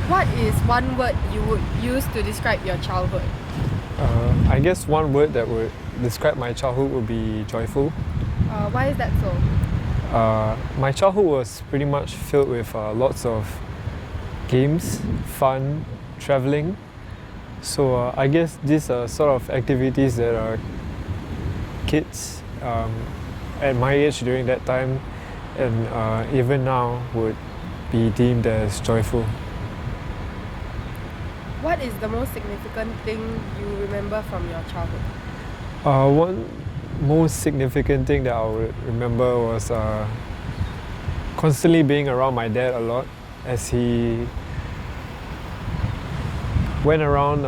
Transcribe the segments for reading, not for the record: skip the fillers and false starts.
What is one word you would use to describe your childhood? I guess one word that would describe my childhood would be joyful. Why is that so? My childhood was pretty much filled with lots of games, fun, traveling. So I guess these are sort of activities that kids at my age during that time and even now would be deemed as joyful. What is the most significant thing you remember from your childhood? One most significant thing that I would remember was constantly being around my dad a lot as he went around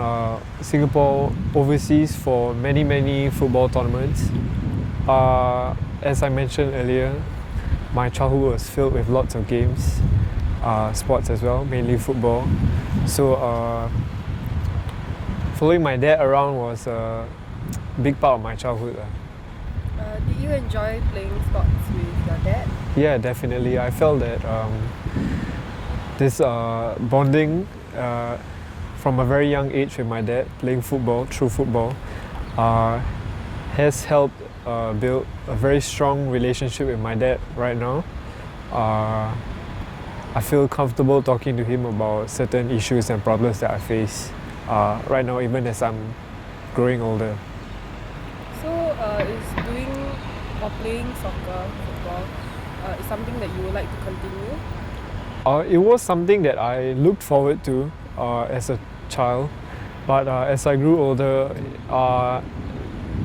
Singapore overseas for many football tournaments. As I mentioned earlier, my childhood was filled with lots of games, sports as well, mainly football. So following my dad around was a big part of my childhood. Did you enjoy playing sports with your dad? Yeah, definitely. I felt that this bonding from a very young age with my dad, playing football, through football, has helped build a very strong relationship with my dad right now. I feel comfortable talking to him about certain issues and problems that I face right now, even as I'm growing older. So, is doing or playing soccer, football, is something that you would like to continue? It was something that I looked forward to as a child, but as I grew older,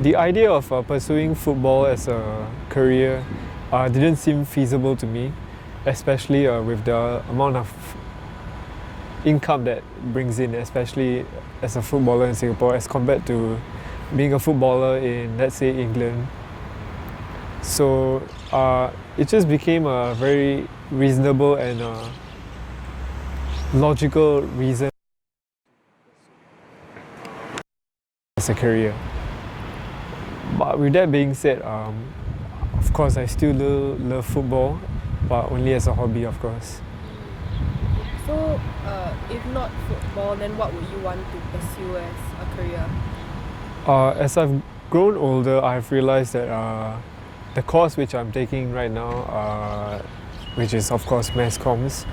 the idea of pursuing football as a career didn't seem feasible to me, especially with the amount of income that brings in, especially as a footballer in Singapore, as compared to being a footballer in, let's say, England. So it just became a very reasonable and logical reason as a career. But with that being said, of course, I still love football, but only as a hobby, of course. So, if not football, then what would you want to pursue as a career? As I've grown older, I've realized that the course which I'm taking right now, which is of course mass comms,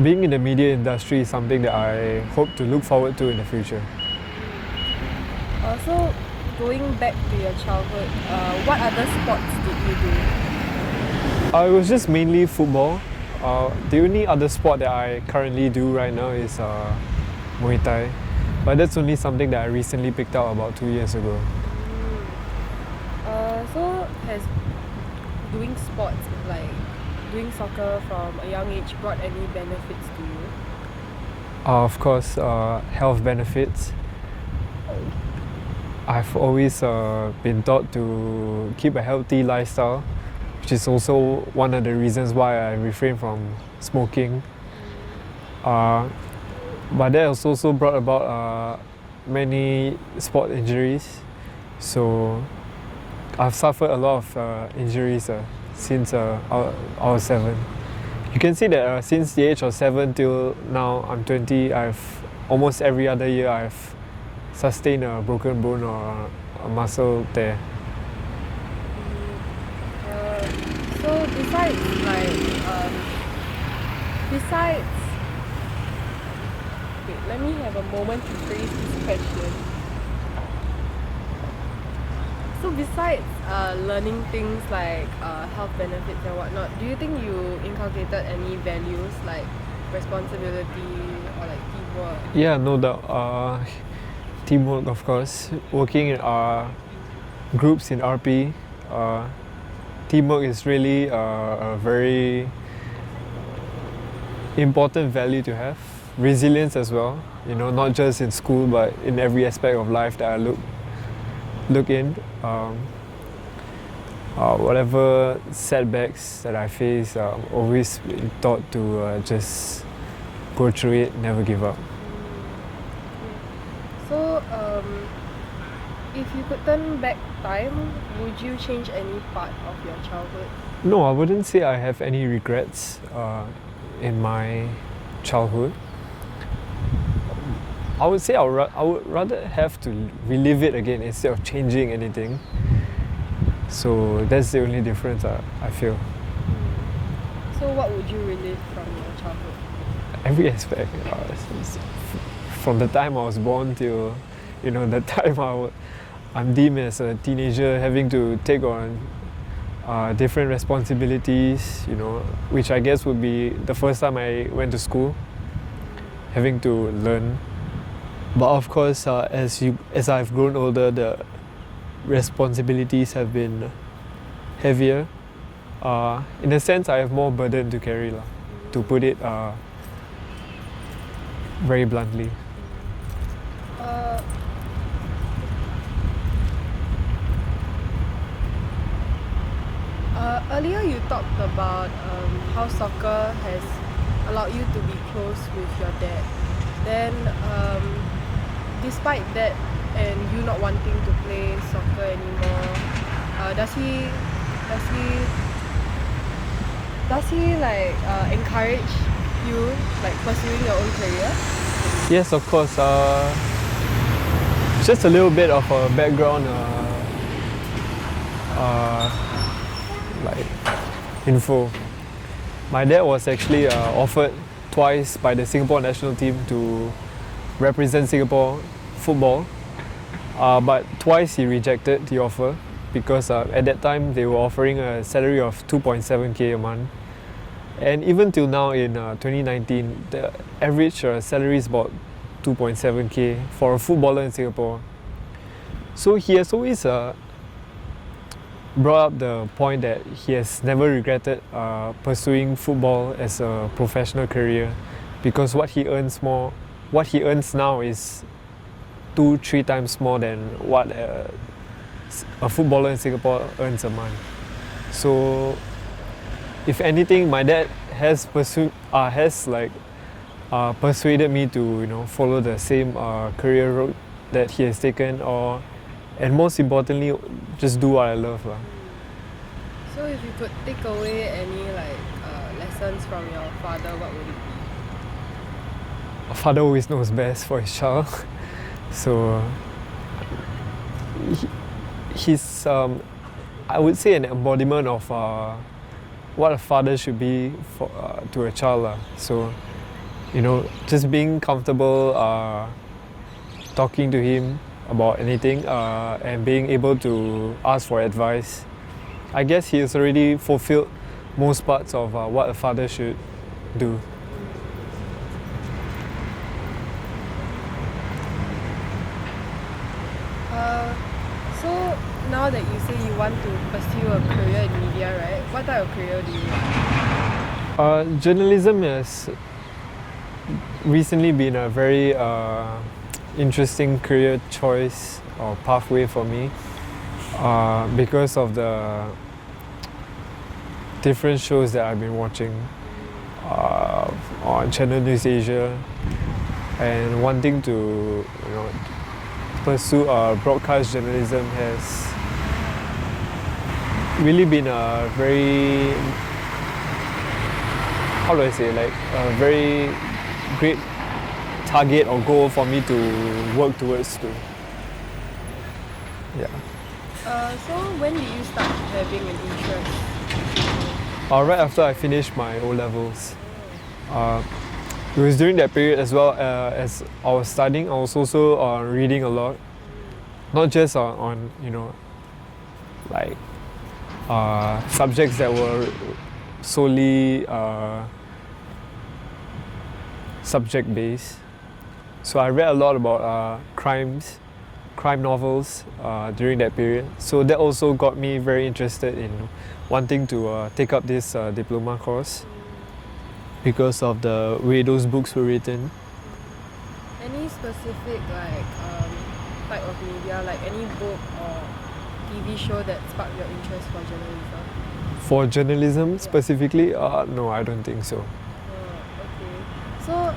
being in the media industry is something that I hope to look forward to in the future. So, going back to your childhood, what other sports did you do? It was just mainly football. The only other sport that I currently do right now is Muay Thai, but that's only something that I recently picked up about 2 years ago. So, has doing sports, like doing soccer from a young age, brought any benefits to you? Of course, health benefits. I've always been taught to keep a healthy lifestyle, which is also one of the reasons why I refrain from smoking. But that has also brought about many sport injuries. So I've suffered a lot of injuries since I was 7. You can see that since the age of 7 till now, I'm 20, almost every other year I've sustained a broken bone or a muscle tear. So besides, wait, let me have a moment to phrase this question. So besides learning things like health benefits and whatnot, do you think you inculcated any values like responsibility or like teamwork? Yeah, no doubt. Teamwork, of course. Working in groups in RP, teamwork is really a very important value to have. Resilience as well, not just in school but in every aspect of life that I look in. Whatever setbacks that I face, always been taught to just go through it, never give up. So, if you could turn back time, would you change any part of your childhood? No, I wouldn't say I have any regrets. in my childhood. I would say I would rather have to relive it again instead of changing anything. So that's the only difference I feel. So what would you relive from your childhood? Every aspect, from the time I was born till, the time I'm deemed as a teenager, having to take on different responsibilities, which I guess would be the first time I went to school, having to learn. But of course, as I've grown older, the responsibilities have been heavier. In a sense, I have more burden to carry, to put it very bluntly. Earlier you talked about how soccer has allowed you to be close with your dad. Then, despite that and you not wanting to play soccer anymore, does he like encourage you like pursuing your own career? Yes, of course. Just a little bit of a background like info. My dad was actually offered twice by the Singapore national team to represent Singapore football, but twice he rejected the offer because at that time they were offering a salary of 2.7k a month, and even till now in 2019 the average salary is about 2.7k for a footballer in Singapore. So he has always brought up the point that he has never regretted pursuing football as a professional career, because what he earns now is 2-3 times more than what a footballer in Singapore earns a month. So if anything, my dad has persuaded me to follow the same career road that he has taken, and most importantly, just do what I love. So if you could take away any lessons from your father, what would it be? A father always knows best for his child. So he's, I would say, an embodiment of what a father should be to a child. So, just being comfortable talking to him about anything and being able to ask for advice. I guess he has already fulfilled most parts of what a father should do. So now that you say you want to pursue a career in media, right? What type of career do you want? Journalism has recently been a very interesting career choice or pathway for me because of the different shows that I've been watching on Channel News Asia, and wanting to pursue broadcast journalism has really been a very, how do I say, a very great target or goal for me to work towards too. Yeah. So when did you start having an interest? Right after I finished my O-levels. It was during that period as well, as I was studying. I was also reading a lot, not just on subjects that were solely subject based. So I read a lot about crime novels during that period. So that also got me very interested in wanting to take up this diploma course because of the way those books were written. Any specific type of media, like any book or TV show that sparked your interest for journalism? For journalism specifically, no, I don't think so. Okay. So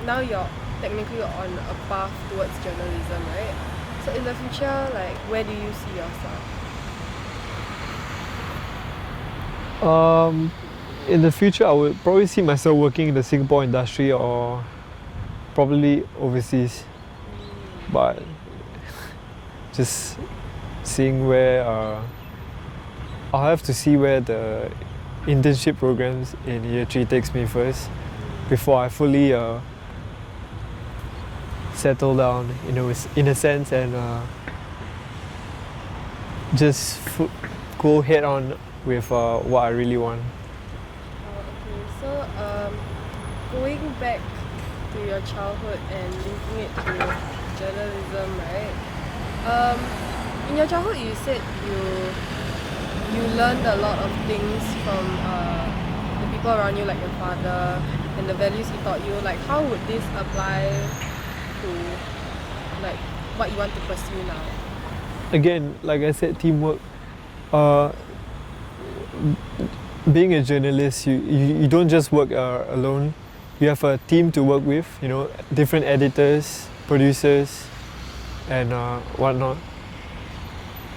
now you're technically on a path towards journalism, right? So in the future, where do you see yourself? In the future, I would probably see myself working in the Singapore industry or probably overseas. But just seeing where I'll have to see where the internship programs in year 3 takes me first before I fully settle down in a sense and just go head on with what I really want. Okay, so going back to your childhood and linking it to journalism, right? In your childhood, you said you learned a lot of things from the people around you, like your father, and the values he taught you. Like, how would this apply to like what you want to pursue now? Again, like I said, teamwork. Being a journalist, you don't just work alone. You have a team to work with, different editors, producers, and whatnot.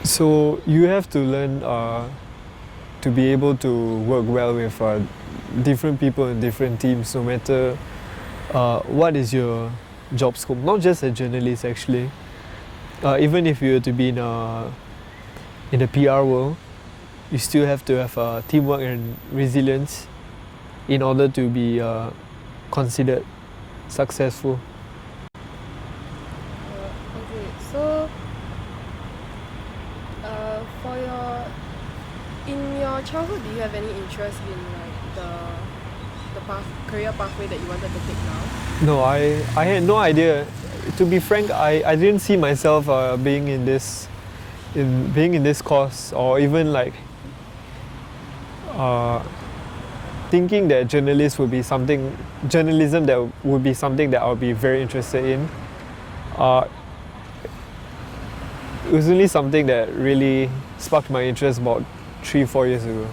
So you have to learn to be able to work well with different people in different teams, no matter what is your job scope. Not just a journalist, actually. Even if you were to be in the PR world, you still have to have teamwork and resilience in order to be considered successful. Okay, so in your childhood, do you have any interest in like the career pathway that you wanted to take now? No, I had no idea. To be frank, I didn't see myself being in this course, or even like thinking that journalism would be something that I would be very interested in. It was only something that really sparked my interest about 3-4 years ago.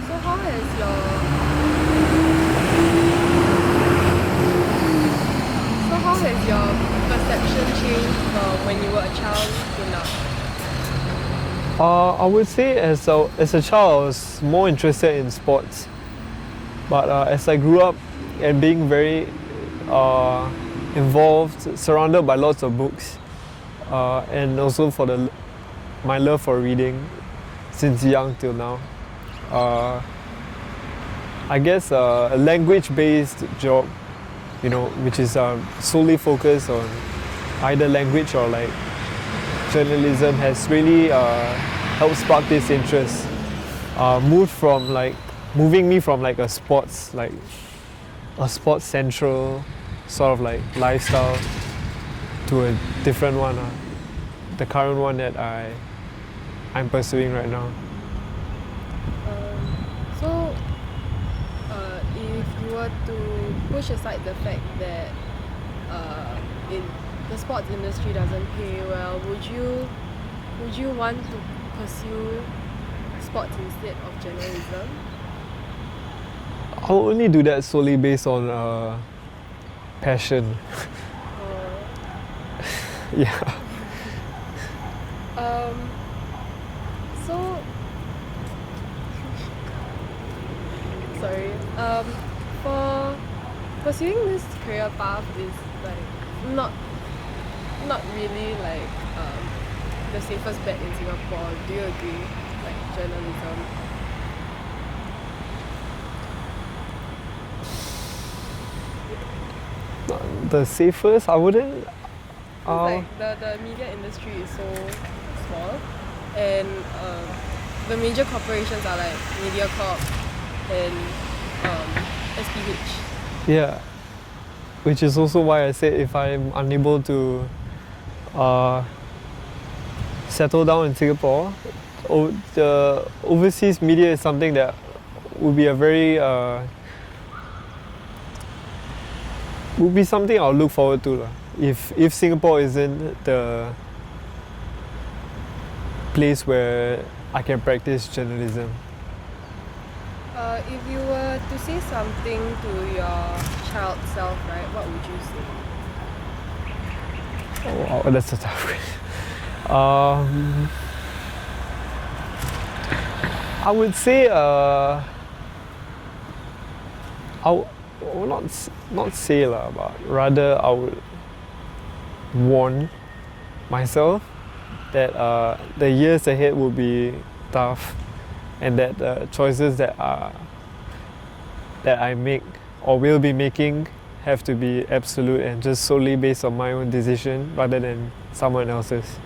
So how has your perception changed from when you were a child to now? I would say as a child, I was more interested in sports. But as I grew up and being very involved, surrounded by lots of books, and also for my love for reading since young till now, I guess a language-based job, which is solely focused on either language or like journalism, has really helped spark this interest. Moving me from like a sports central sort of like lifestyle to a different one, the current one that I'm pursuing right now. So if you were to push aside the fact that in the sports industry doesn't pay well, would you want to pursue sports instead of journalism? I'll only do that solely based on passion. Yeah. So sorry. For pursuing this career path is like not really like the safest bet in Singapore. Do you agree? Like journalism. The safest, I wouldn't. Like the media industry is so small, and the major corporations are like MediaCorp and SPH. Yeah, which is also why I said if I'm unable to settle down in Singapore, the overseas media is something that would be a very would be something I'll look forward to. If Singapore isn't the place where I can practice journalism. If you were to say something to your child self, right, what would you say? Oh, wow, that's a tough question. I would say will not say lah, but rather I would warn myself that the years ahead will be tough, and that the choices that I make or will be making have to be absolute and just solely based on my own decision rather than someone else's.